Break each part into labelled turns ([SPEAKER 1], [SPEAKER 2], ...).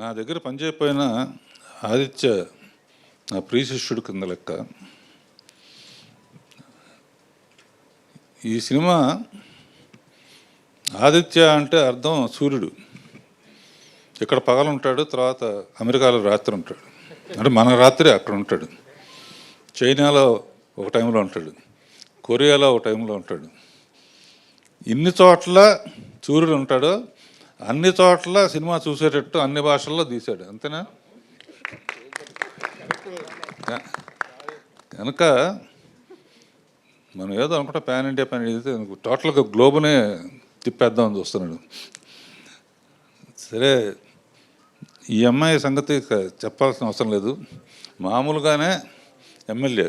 [SPEAKER 1] నా దగ్గర పనిచేయకపోయిన ఆదిత్య నా ప్రియ శిష్యుడు కింద లెక్క. ఈ సినిమా ఆదిత్య అంటే అర్థం సూర్యుడు. ఇక్కడ పగలు ఉంటాడు, తర్వాత అమెరికాలో రాత్రి ఉంటాడు. అంటే మన రాత్రి అక్కడ ఉంటాడు. చైనాలో ఒక టైంలో ఉంటాడు, కొరియాలో ఒక టైంలో ఉంటాడు. ఇన్ని చోట్ల సూర్యుడు ఉంటాడు, అన్ని చోట్ల సినిమా చూసేటట్టు అన్ని భాషల్లో తీశాడు. అంతేనా? కనుక మనం ఏదో అనుకుంటా పాన్ ఇండియా టోటల్గా గ్లోబునే తిప్పేద్దామని చూస్తున్నాడు. సరే, ఈ అమ్మాయి సంగతి చెప్పాల్సిన అవసరం లేదు. మామూలుగానే ఎమ్మెల్యే.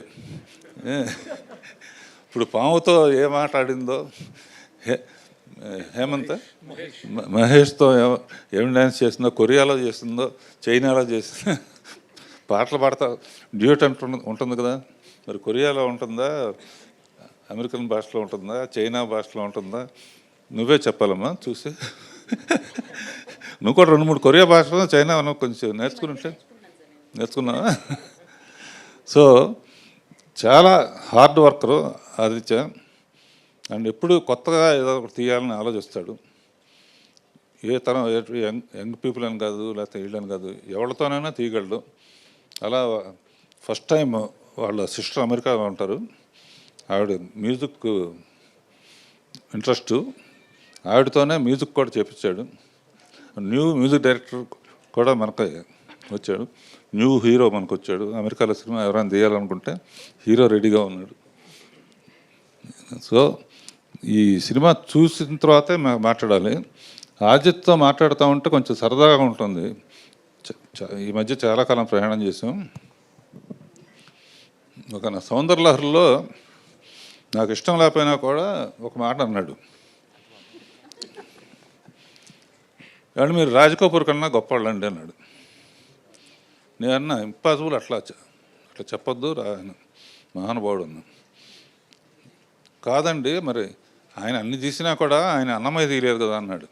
[SPEAKER 1] ఇప్పుడు పాముతో ఏ మాట ఆడిందో, హేమంత్ మహేష్తో ఏం డ్యాన్స్ చేసిందో, కొరియాలో చేసిందో, చైనాలో చేసిందో, పాటలు పాడతా డ్యూట్ ఉంటుంది కదా. మరి కొరియాలో ఉంటుందా, అమెరికన్ భాషలో ఉంటుందా, చైనా భాషలో ఉంటుందా? నువ్వే చెప్పాలమ్మా చూసి. నువ్వు కూడా 2-3 కొరియా భాషలో చైనా కొంచెం నేర్చుకున్నావా? సో చాలా హార్డ్ వర్కరు ఆదిత్య. అండ్ ఎప్పుడు కొత్తగా ఏదో ఒకటి తీయాలని ఆలోచిస్తాడు. ఏ తరం యంగ్ పీపుల్ అని కాదు, లేకపోతే వీళ్ళని కాదు, ఎవరితోనైనా తీయగలడు. అలా ఫస్ట్ టైం వాళ్ళ సిస్టర్ అమెరికాలో ఉంటారు. ఆవిడ మ్యూజిక్ ఇంట్రెస్ట్, ఆవిడతోనే మ్యూజిక్ కూడా చేపించాడు. న్యూ మ్యూజిక్ డైరెక్టర్ కూడా మనకు వచ్చాడు, న్యూ హీరో మనకు వచ్చాడు. అమెరికాలో సినిమా ఎవరైనా తీయాలనుకుంటే హీరో రెడీగా ఉన్నాడు. సో ఈ సినిమా చూసిన తర్వాతే మాట్లాడాలి. ఆదిత్యతో మాట్లాడుతూ ఉంటే కొంచెం సరదాగా ఉంటుంది. ఈ మధ్య చాలా కాలం ప్రయాణం చేసాం. ఒక నా సౌందర్యలహరిలో నాకు ఇష్టం లేకపోయినా కూడా ఒక మాట అన్నాడు, కానీ మీరు రాజ్ కపూర్ కన్నా గొప్పవాళ్ళండి అన్నాడు. నేను అన్నా ఇంపాసిబుల్, అట్లా చెప్పొద్దు, మహానుభావుడు అన్నా. కాదండి, మరి ఆయన అన్ని తీసినా కూడా ఆయన అన్నమయ్య తీయలేదు కదా అన్నాడు.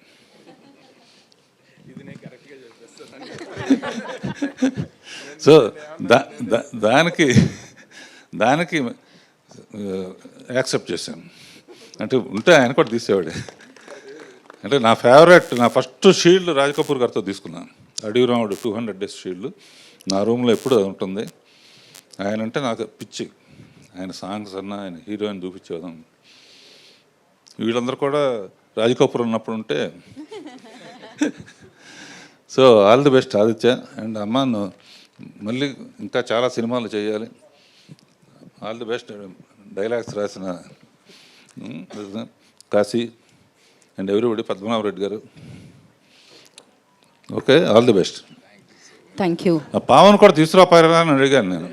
[SPEAKER 1] సో దానికి యాక్సెప్ట్ చేశాను. అంటే ఉంటే ఆయన కూడా తీసేవాడే. అంటే నా ఫేవరెట్, నా ఫస్ట్ షీల్డ్ రాజ్ కపూర్ గారితో తీసుకున్నాను. అడవి రాముడు 200 డేస్ షీల్డ్ నా రూమ్లో ఎప్పుడు ఉంటుంది. ఆయన అంటే నాకు పిచ్చి. ఆయన సాంగ్స్ అన్నా, ఆయన హీరోయిన్ చూపించేదాం. వీళ్ళందరూ కూడా రాజ్ కపూర్ ఉన్నప్పుడు ఉంటే. So all the best Aditya. And అమ్మ, మళ్ళీ ఇంకా చాలా సినిమాలు చేయాలి. All the best. డైలాగ్స్ రాసిన కాశీ అండ్ ఎవ్రీబడి, పద్మనాభ రెడ్డి గారు. Okay, all the best.
[SPEAKER 2] Thank you.
[SPEAKER 1] Pavan కూడా తీసుకురాపారా అని అడిగాను నేను.